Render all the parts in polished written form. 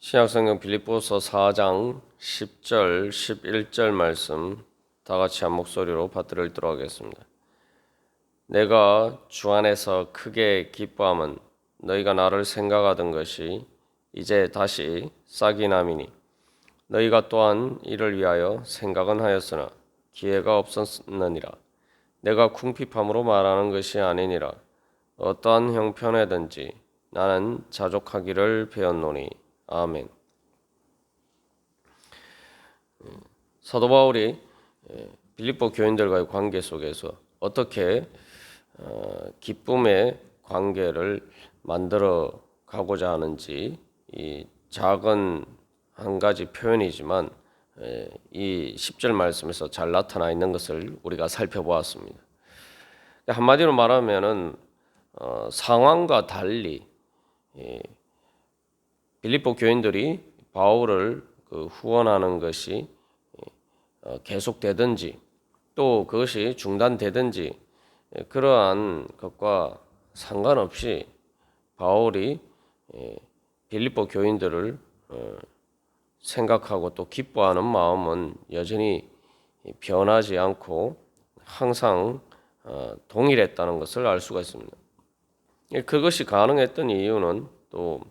신약성경 빌립보서 4장 10절, 11절 말씀 다 같이 한 목소리로 받들어 읽도록 하겠습니다. 내가 주 안에서 크게 기뻐함은 너희가 나를 생각하던 것이 이제 다시 싹이 남이니 너희가 또한 이를 위하여 생각은 하였으나 기회가 없었느니라. 내가 궁핍함으로 말하는 것이 아니니라. 어떠한 형편에든지 나는 자족하기를 배웠노니. 아멘. 사도 바울이 빌립보 교인들과의 관계 속에서 어떻게 기쁨의 관계를 만들어 가고자 하는지, 이 작은 한 가지 표현이지만 이 10절 말씀에서 잘 나타나 있는 것을 우리가 살펴보았습니다. 한마디로 말하면은 상황과 달리 빌립보 교인들이 바울을 후원하는 것이 계속되든지 또 그것이 중단되든지 그러한 것과 상관없이 바울이 빌립보 교인들을 생각하고 또 기뻐하는 마음은 여전히 변하지 않고 항상 동일했다는 것을 알 수가 있습니다. 그것이 가능했던 이유는 또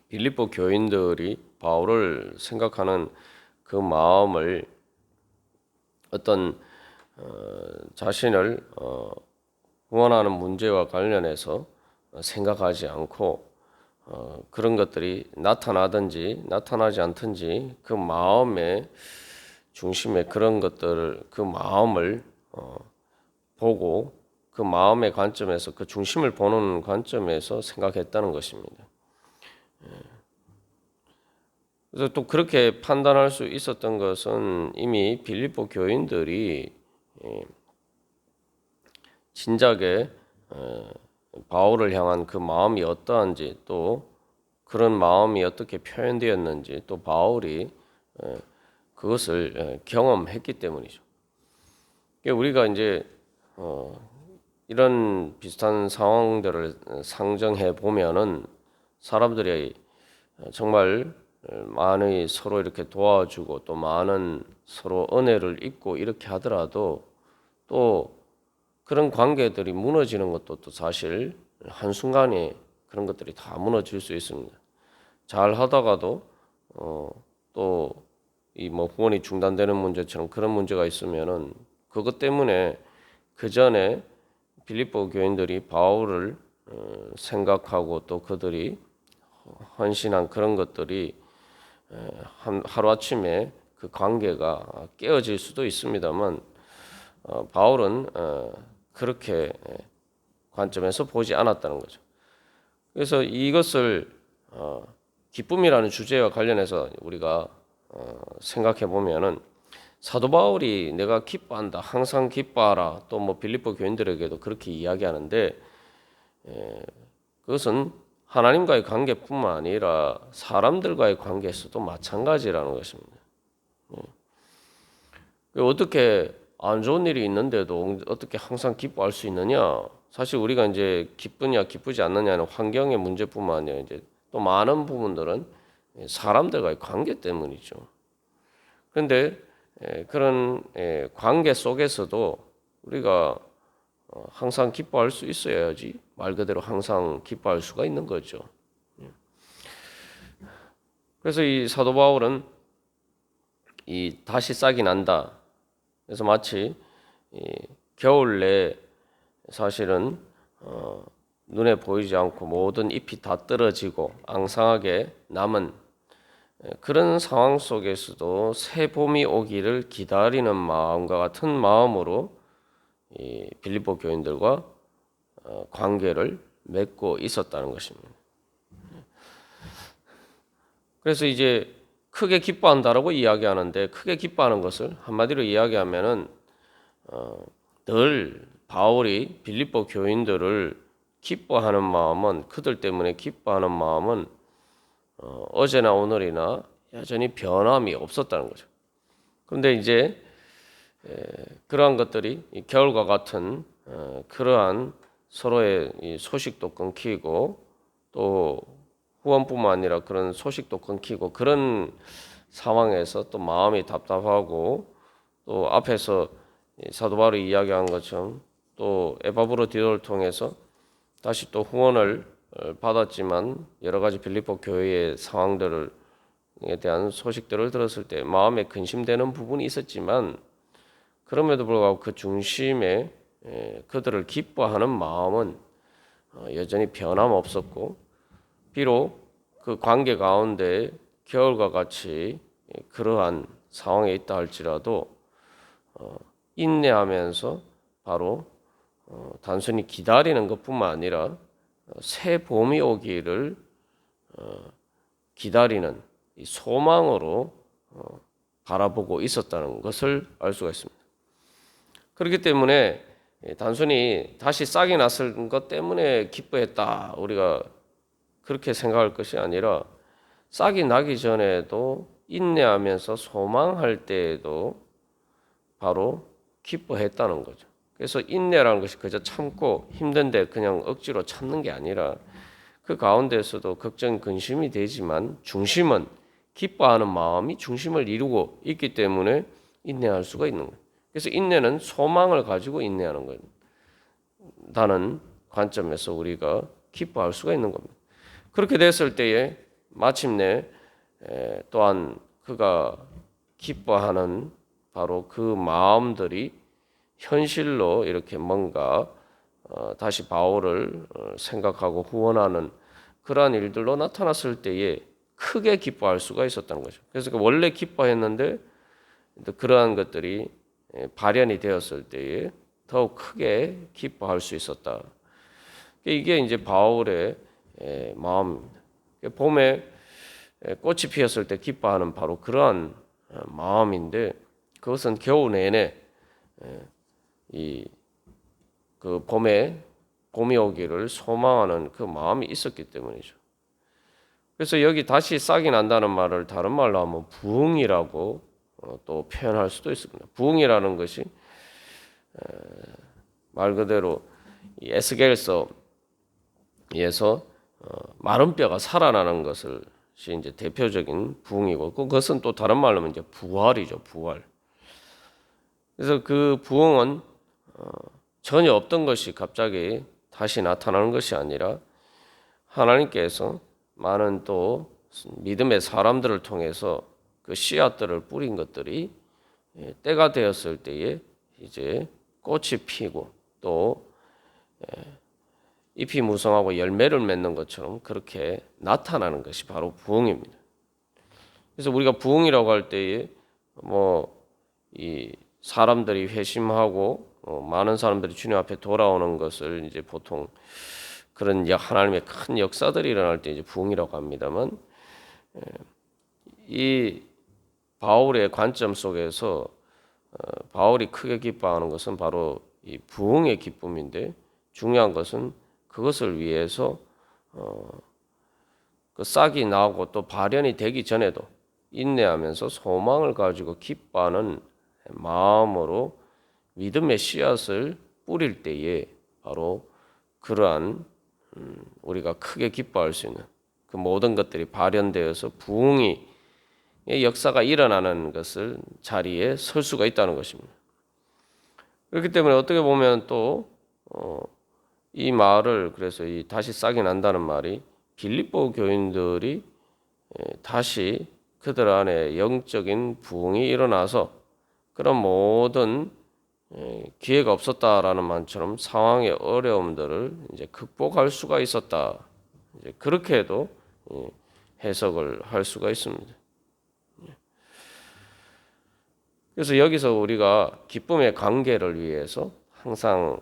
빌립보 교인들이 바울을 생각하는 그 마음을 어떤 자신을 후원하는 문제와 관련해서 생각하지 않고 그런 것들이 나타나든지 나타나지 않든지 그 마음의 중심에 그런 것들을 그 마음을 보고 그 마음의 관점에서 그 중심을 보는 관점에서 생각했다는 것입니다. 그래서 또 그렇게 판단할 수 있었던 것은 이미 빌립보 교인들이 진작에 바울을 향한 그 마음이 어떠한지 또 그런 마음이 어떻게 표현되었는지 또 바울이 그것을 경험했기 때문이죠. 우리가 이제 이런 비슷한 상황들을 상정해 보면은 사람들이 정말 많이 서로 이렇게 도와주고 또 많은 서로 은혜를 입고 이렇게 하더라도 또 그런 관계들이 무너지는 것도 또 사실 한순간에 그런 것들이 다 무너질 수 있습니다. 잘 하다가도 또 이 뭐 후원이 중단되는 문제처럼 그런 문제가 있으면은 그것 때문에 그 전에 빌립보 교인들이 바울을 생각하고 또 그들이 헌신한 그런 것들이 하루아침에 그 관계가 깨어질 수도 있습니다만 바울은 그렇게 관점에서 보지 않았다는 거죠. 그래서 이것을 기쁨이라는 주제와 관련해서 우리가 생각해 보면은 사도 바울이 내가 기뻐한다, 항상 기뻐하라, 또 뭐 빌립보 교인들에게도 그렇게 이야기하는데 그것은 하나님과의 관계뿐만 아니라 사람들과의 관계에서도 마찬가지라는 것입니다. 어떻게 안 좋은 일이 있는데도 어떻게 항상 기뻐할 수 있느냐? 사실 우리가 이제 기쁘냐 기쁘지 않느냐는 환경의 문제뿐만 아니라 이제 또 많은 부분들은 사람들과의 관계 때문이죠. 그런데 그런 관계 속에서도 우리가 항상 기뻐할 수 있어야지 말 그대로 항상 기뻐할 수가 있는 거죠. 그래서 이 사도 바울은 이 다시 싹이 난다. 그래서 마치 겨울 내 사실은 눈에 보이지 않고 모든 잎이 다 떨어지고 앙상하게 남은 그런 상황 속에서도 새 봄이 오기를 기다리는 마음과 같은 마음으로 이 빌립보 교인들과 관계를 맺고 있었다는 것입니다. 그래서 이제 크게 기뻐한다라고 이야기하는데 크게 기뻐하는 것을 한마디로 이야기하면은 늘 바울이 빌립보 교인들을 기뻐하는 마음은 그들 때문에 기뻐하는 마음은 어제나 오늘이나 여전히 변함이 없었다는 거죠. 그런데 이제 그러한 것들이 겨울과 같은 그러한 서로의 소식도 끊기고 또 후원뿐만 아니라 그런 소식도 끊기고 그런 상황에서 또 마음이 답답하고 또 앞에서 사도 바울이 이야기한 것처럼 또 에바브로디도를 통해서 다시 또 후원을 받았지만 여러 가지 빌립보 교회의 상황들에 대한 소식들을 들었을 때 마음에 근심되는 부분이 있었지만 그럼에도 불구하고 그 중심에 그들을 기뻐하는 마음은 여전히 변함없었고 비록 그 관계 가운데 겨울과 같이 그러한 상황에 있다 할지라도 인내하면서 바로 단순히 기다리는 것뿐만 아니라 새 봄이 오기를 기다리는 이 소망으로 바라보고 있었다는 것을 알 수가 있습니다. 그렇기 때문에 단순히 다시 싹이 났을 것 때문에 기뻐했다 우리가 그렇게 생각할 것이 아니라 싹이 나기 전에도 인내하면서 소망할 때에도 바로 기뻐했다는 거죠. 그래서 인내라는 것이 그저 참고 힘든데 그냥 억지로 참는 게 아니라 그 가운데서도 걱정 근심이 되지만 중심은 기뻐하는 마음이 중심을 이루고 있기 때문에 인내할 수가 있는 거예요. 그래서 인내는 소망을 가지고 인내하는 거예요. 다는 관점에서 우리가 기뻐할 수가 있는 겁니다. 그렇게 됐을 때에 마침내 또한 그가 기뻐하는 바로 그 마음들이 현실로 이렇게 뭔가 다시 바울을 생각하고 후원하는 그러한 일들로 나타났을 때에 크게 기뻐할 수가 있었다는 거죠. 그래서 원래 기뻐했는데 그러한 것들이 발현이 되었을 때에 더욱 크게 기뻐할 수 있었다. 이게 이제 바울의 마음입니다. 봄에 꽃이 피었을 때 기뻐하는 바로 그러한 마음인데 그것은 겨우 내내 그 봄이 오기를 소망하는 그 마음이 있었기 때문이죠. 그래서 여기 다시 싹이 난다는 말을 다른 말로 하면 부흥이라고 또 표현할 수도 있습니다. 부흥이라는 것이 말 그대로 에스겔서에서 마른 뼈가 살아나는 것을 이제 대표적인 부흥이고 그것은 또 다른 말로 하면 이제 부활이죠. 부활. 그래서 그 부흥은 전혀 없던 것이 갑자기 다시 나타나는 것이 아니라 하나님께서 많은 또 믿음의 사람들을 통해서 그 씨앗들을 뿌린 것들이 때가 되었을 때에 이제 꽃이 피고 또 잎이 무성하고 열매를 맺는 것처럼 그렇게 나타나는 것이 바로 부흥입니다. 그래서 우리가 부흥이라고 할 때에 이 사람들이 회심하고 많은 사람들이 주님 앞에 돌아오는 것을 이제 보통 그런 하나님의 큰 역사들이 일어날 때 이제 부흥이라고 합니다만 이 바울의 관점 속에서 바울이 크게 기뻐하는 것은 바로 이 부흥의 기쁨인데 중요한 것은 그것을 위해서 그 싹이 나고 또 발현이 되기 전에도 인내하면서 소망을 가지고 기뻐하는 마음으로 믿음의 씨앗을 뿌릴 때에 바로 그러한 우리가 크게 기뻐할 수 있는 그 모든 것들이 발현되어서 부흥의 역사가 일어나는 것을 자리에 설 수가 있다는 것입니다. 그렇기 때문에 어떻게 보면 또 이 말을 그래서 이 다시 싹이 난다는 말이 빌립보 교인들이 다시 그들 안에 영적인 부흥이 일어나서 그런 모든 기회가 없었다라는 말처럼 상황의 어려움들을 이제 극복할 수가 있었다. 이제 그렇게도 해석을 할 수가 있습니다. 그래서 여기서 우리가 기쁨의 관계를 위해서 항상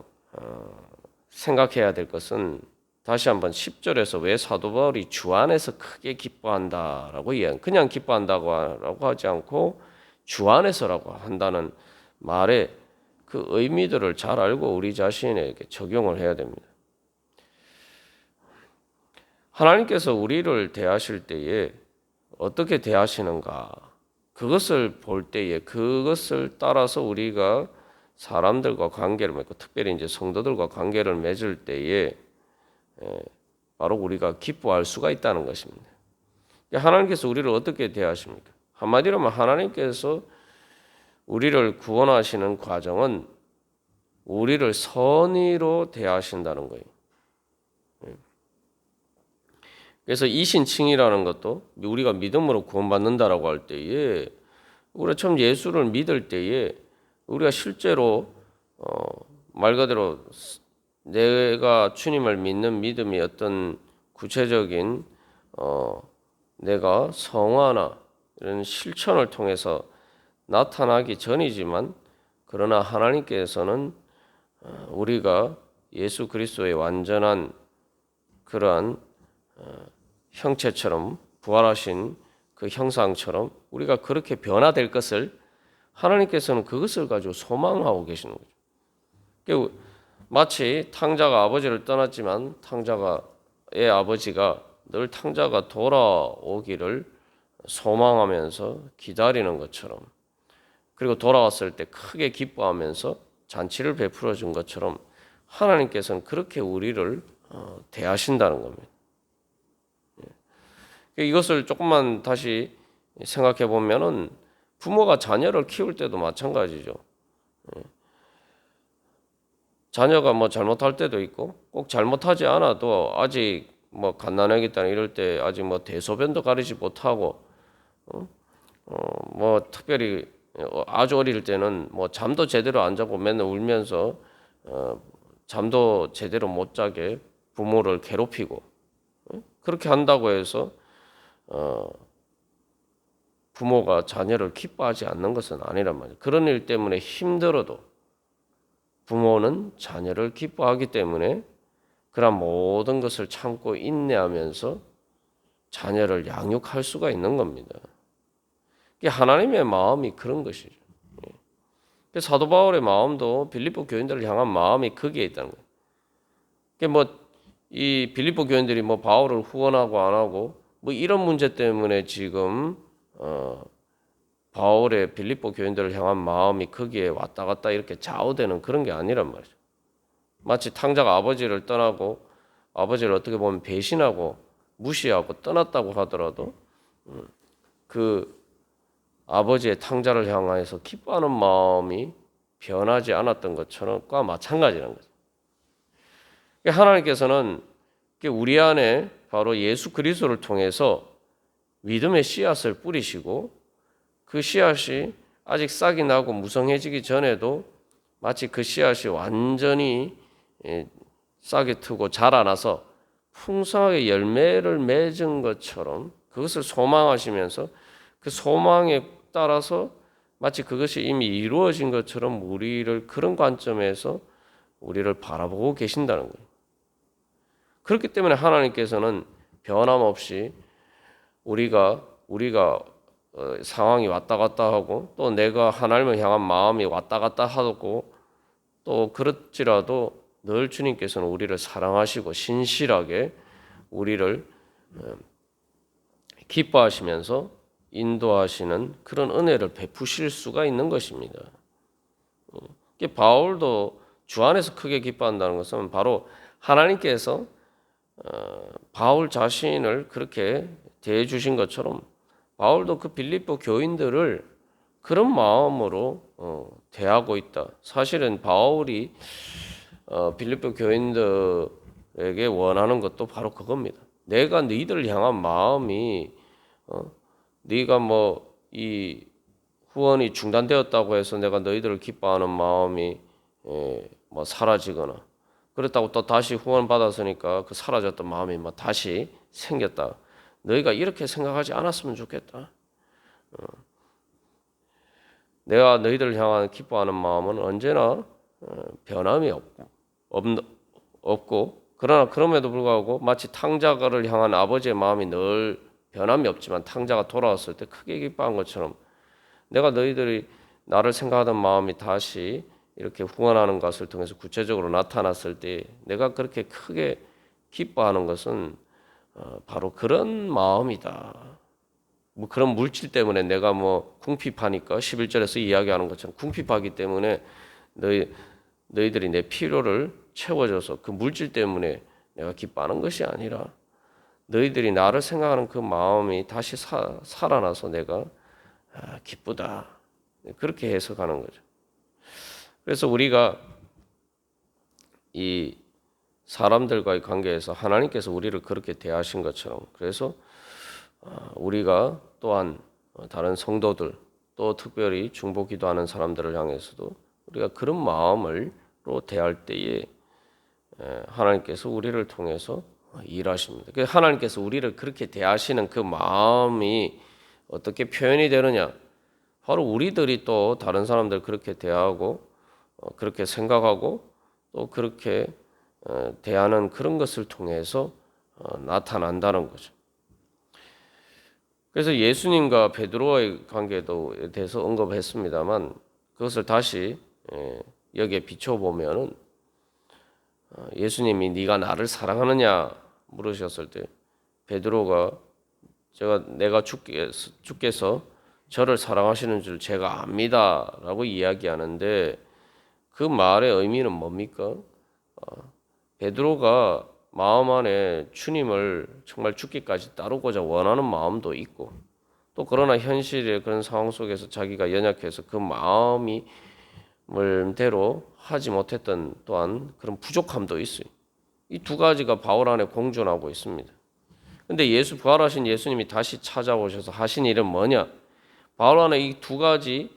생각해야 될 것은 다시 한번 10절에서 왜 사도 바울이 주 안에서 크게 기뻐한다라고 그냥 기뻐한다고 하지 않고 주 안에서라고 한다는 말에 그 의미들을 잘 알고 우리 자신에게 적용을 해야 됩니다. 하나님께서 우리를 대하실 때에 어떻게 대하시는가 그것을 볼 때에 그것을 따라서 우리가 사람들과 관계를 맺고 특별히 이제 성도들과 관계를 맺을 때에 바로 우리가 기뻐할 수가 있다는 것입니다. 하나님께서 우리를 어떻게 대하십니까? 한마디로 하면 하나님께서 우리를 구원하시는 과정은 우리를 선의로 대하신다는 거예요. 그래서 이신칭이라는 것도 우리가 믿음으로 구원받는다라고 할 때에 우리가 처음 예수를 믿을 때에 우리가 실제로 말 그대로 내가 주님을 믿는 믿음이 어떤 구체적인 내가 성화나 이런 실천을 통해서 나타나기 전이지만 그러나 하나님께서는 우리가 예수 그리스도의 완전한 그러한 형체처럼 부활하신 그 형상처럼 우리가 그렇게 변화될 것을 하나님께서는 그것을 가지고 소망하고 계시는 거죠. 마치 탕자가 아버지를 떠났지만 탕자가의 아버지가 늘 탕자가 돌아오기를 소망하면서 기다리는 것처럼 그리고 돌아왔을 때 크게 기뻐하면서 잔치를 베풀어 준 것처럼 하나님께서는 그렇게 우리를 대하신다는 겁니다. 이것을 조금만 다시 생각해 보면은 부모가 자녀를 키울 때도 마찬가지죠. 자녀가 뭐 잘못할 때도 있고 꼭 잘못하지 않아도 아직 뭐 갓난아기다 이럴 때 아직 뭐 대소변도 가리지 못하고 뭐 특별히 아주 어릴 때는 뭐 잠도 제대로 안 자고 맨날 울면서 잠도 제대로 못 자게 부모를 괴롭히고 그렇게 한다고 해서 부모가 자녀를 기뻐하지 않는 것은 아니란 말이에요. 그런 일 때문에 힘들어도 부모는 자녀를 기뻐하기 때문에 그런 모든 것을 참고 인내하면서 자녀를 양육할 수가 있는 겁니다. 하나님의 마음이 그런 것이죠. 사도 바울의 마음도 빌립보 교인들을 향한 마음이 거기에 있다는 거예요. 이 빌립보 교인들이 뭐 바울을 후원하고 안 하고 뭐 이런 문제 때문에 지금 바울의 빌립보 교인들을 향한 마음이 거기에 왔다 갔다 이렇게 좌우되는 그런 게 아니란 말이죠. 마치 탕자가 아버지를 떠나고 아버지를 어떻게 보면 배신하고 무시하고 떠났다고 하더라도 그 아버지의 탕자를 향하여서 기뻐하는 마음이 변하지 않았던 것처럼과 마찬가지라는 거죠. 하나님께서는 우리 안에 바로 예수 그리스도를 통해서 믿음의 씨앗을 뿌리시고 그 씨앗이 아직 싹이 나고 무성해지기 전에도 마치 그 씨앗이 완전히 싹이 트고 자라나서 풍성하게 열매를 맺은 것처럼 그것을 소망하시면서 그 소망에 따라서 마치 그것이 이미 이루어진 것처럼 우리를 그런 관점에서 우리를 바라보고 계신다는 거예요. 그렇기 때문에 하나님께서는 변함없이 우리가 상황이 왔다 갔다 하고 또 내가 하나님을 향한 마음이 왔다 갔다 하고 또 그렇지라도 늘 주님께서는 우리를 사랑하시고 신실하게 우리를 기뻐하시면서 인도하시는 그런 은혜를 베푸실 수가 있는 것입니다. 바울도 주 안에서 크게 기뻐한다는 것은 바로 하나님께서 바울 자신을 그렇게 대해 주신 것처럼 바울도 그 빌립보 교인들을 그런 마음으로 대하고 있다. 사실은 바울이 빌립보 교인들에게 원하는 것도 바로 그겁니다. 내가 너희들을 향한 마음이 네가 뭐 이 후원이 중단되었다고 해서 내가 너희들을 기뻐하는 마음이 뭐 사라지거나 그렇다고 또 다시 후원 받았으니까 그 사라졌던 마음이 뭐 다시 생겼다. 너희가 이렇게 생각하지 않았으면 좋겠다. 내가 너희들을 향한 기뻐하는 마음은 언제나 변함이 없고 그러나 그럼에도 불구하고 마치 탕자가를 향한 아버지의 마음이 늘 변함이 없지만 탕자가 돌아왔을 때 크게 기뻐한 것처럼 내가 너희들이 나를 생각하던 마음이 다시 이렇게 후원하는 것을 통해서 구체적으로 나타났을 때 내가 그렇게 크게 기뻐하는 것은 바로 그런 마음이다. 뭐 그런 물질 때문에 내가 뭐 궁핍하니까 11절에서 이야기하는 것처럼 궁핍하기 때문에 너희들이 내 필요를 채워줘서 그 물질 때문에 내가 기뻐하는 것이 아니라 너희들이 나를 생각하는 그 마음이 다시 살아나서 내가 기쁘다. 그렇게 해석하는 거죠. 그래서 우리가 이 사람들과의 관계에서 하나님께서 우리를 그렇게 대하신 것처럼, 그래서 우리가 또한 다른 성도들, 또 특별히 중보 기도하는 사람들을 향해서도 우리가 그런 마음으로 대할 때에 하나님께서 우리를 통해서 일하십니다. 하나님께서 우리를 그렇게 대하시는 그 마음이 어떻게 표현이 되느냐? 바로 우리들이 또 다른 사람들 그렇게 대하고 그렇게 생각하고 또 그렇게 대하는 그런 것을 통해서 나타난다는 거죠. 그래서 예수님과 베드로와의 관계에 대해서 언급했습니다만 그것을 다시 여기에 비춰보면은 예수님이 네가 나를 사랑하느냐 물으셨을 때 베드로가 내가 주께서 저를 사랑하시는 줄 제가 압니다라고 이야기하는데 그 말의 의미는 뭡니까? 베드로가 마음 안에 주님을 정말 죽기까지 따르고자 원하는 마음도 있고 또 그러나 현실의 그런 상황 속에서 자기가 연약해서 그 마음이 대로 하지 못했던 또한 그런 부족함도 있어요. 이 두 가지가 바울 안에 공존하고 있습니다. 근데 부활하신 예수님이 다시 찾아오셔서 하신 일은 뭐냐? 바울 안에 이 두 가지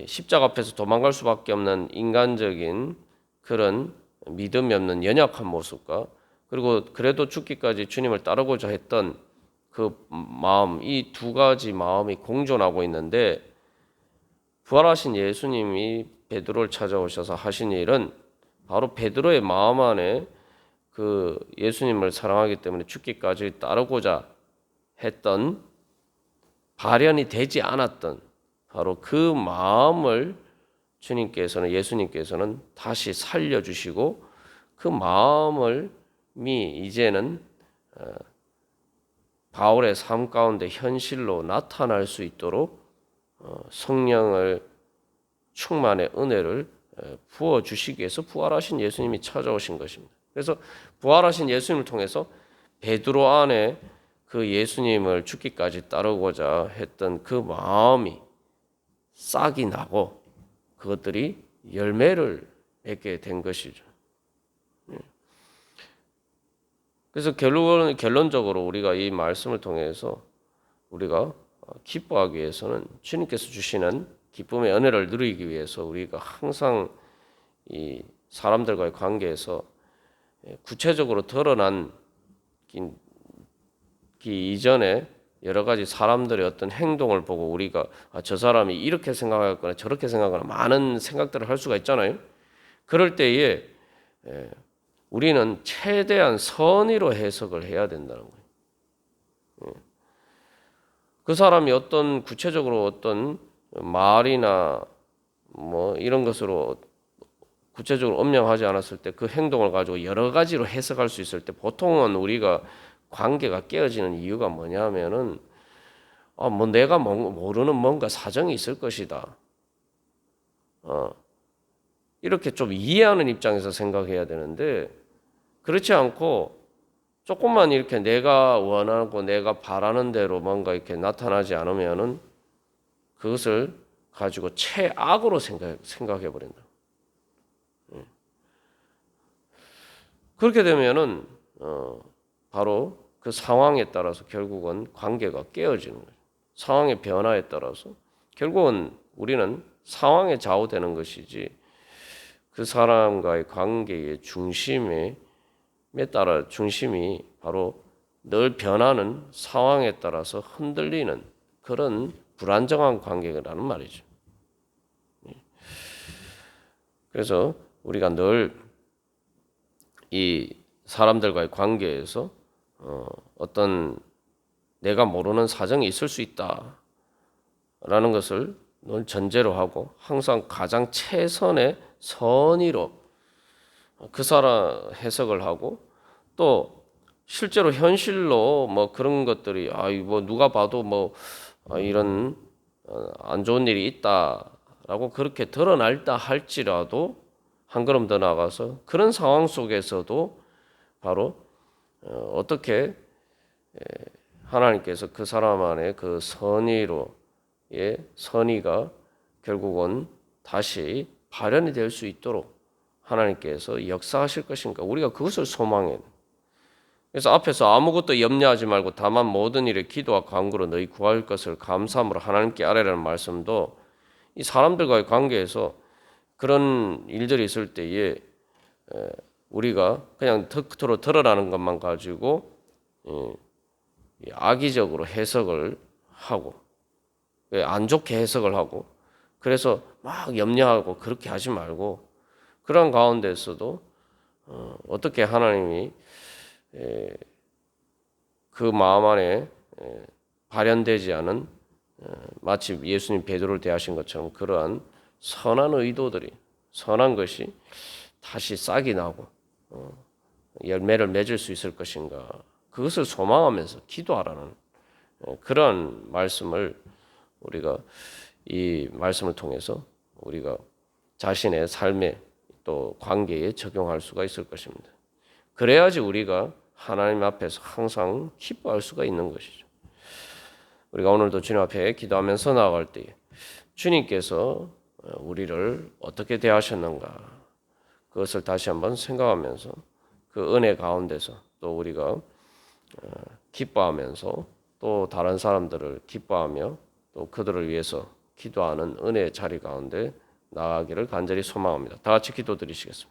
십자가 앞에서 도망갈 수밖에 없는 인간적인 그런 믿음이 없는 연약한 모습과 그리고 그래도 죽기까지 주님을 따르고자 했던 그 마음, 이 두 가지 마음이 공존하고 있는데 부활하신 예수님이 베드로를 찾아오셔서 하신 일은 바로 베드로의 마음 안에 그 예수님을 사랑하기 때문에 죽기까지 따르고자 했던 발현이 되지 않았던 바로 그 마음을 예수님께서는 다시 살려주시고 그 마음을 이제는 바울의 삶 가운데 현실로 나타날 수 있도록 성령을 충만의 은혜를 부어주시기 위해서 부활하신 예수님이 찾아오신 것입니다. 그래서 부활하신 예수님을 통해서 베드로 안에 그 예수님을 죽기까지 따르고자 했던 그 마음이 싹이 나고 그것들이 열매를 맺게 된 것이죠. 그래서 결론적으로 우리가 이 말씀을 통해서 우리가 기뻐하기 위해서는 주님께서 주시는 기쁨의 은혜를 누리기 위해서 우리가 항상 이 사람들과의 관계에서 구체적으로 드러난 이전에 여러 가지 사람들의 어떤 행동을 보고 우리가 저 사람이 이렇게 생각하거나 저렇게 생각하거나 많은 생각들을 할 수가 있잖아요. 그럴 때에 우리는 최대한 선의로 해석을 해야 된다는 거예요. 그 사람이 구체적으로 어떤 말이나 뭐 이런 것으로 구체적으로 엄명하지 않았을 때 그 행동을 가지고 여러 가지로 해석할 수 있을 때 보통은 우리가 관계가 깨어지는 이유가 뭐냐면은 내가 모르는 뭔가 사정이 있을 것이다. 이렇게 좀 이해하는 입장에서 생각해야 되는데 그렇지 않고 조금만 이렇게 내가 원하고 내가 바라는 대로 뭔가 이렇게 나타나지 않으면은 그것을 가지고 최악으로 생각해 버린다. 그렇게 되면은 바로 그 상황에 따라서 결국은 관계가 깨어지는 거예요. 상황의 변화에 따라서 결국은 우리는 상황에 좌우되는 것이지 그 사람과의 관계의 중심이 바로 늘 변하는 상황에 따라서 흔들리는 그런 불안정한 관계라는 말이죠. 그래서 우리가 늘 이 사람들과의 관계에서 어떤 내가 모르는 사정이 있을 수 있다라는 것을 늘 전제로 하고 항상 가장 최선의 선의로 그 사람 해석을 하고 또 실제로 현실로 뭐 그런 것들이 뭐 누가 봐도 이런 안 좋은 일이 있다라고 그렇게 드러날다 할지라도 한 걸음 더 나가서 그런 상황 속에서도 바로 어떻게 하나님께서 그 사람 안에 그 선의가 결국은 다시 발현이 될 수 있도록 하나님께서 역사하실 것인가, 우리가 그것을 소망해요. 그래서 앞에서 아무것도 염려하지 말고 다만 모든 일에 기도와 간구로 너희 구할 것을 감사함으로 하나님께 아뢰라는 말씀도 이 사람들과의 관계에서 그런 일들이 있을 때에 우리가 그냥 겉으로 드러나는 것만 가지고 악의적으로 해석을 하고 안 좋게 해석을 하고 그래서 막 염려하고 그렇게 하지 말고, 그런 가운데서도 어떻게 하나님이 그 마음 안에 발현되지 않은 마치 예수님 베드로를 대하신 것처럼 그러한 선한 의도들이, 선한 것이 다시 싹이 나고 열매를 맺을 수 있을 것인가, 그것을 소망하면서 기도하라는 그런 말씀을 우리가 이 말씀을 통해서 우리가 자신의 삶에 또 관계에 적용할 수가 있을 것입니다. 그래야지 우리가 하나님 앞에서 항상 기뻐할 수가 있는 것이죠. 우리가 오늘도 주님 앞에 기도하면서 나아갈 때 주님께서 우리를 어떻게 대하셨는가, 그것을 다시 한번 생각하면서 그 은혜 가운데서 또 우리가 기뻐하면서 또 다른 사람들을 기뻐하며 또 그들을 위해서 기도하는 은혜의 자리 가운데 나아가기를 간절히 소망합니다. 다 같이 기도드리시겠습니다.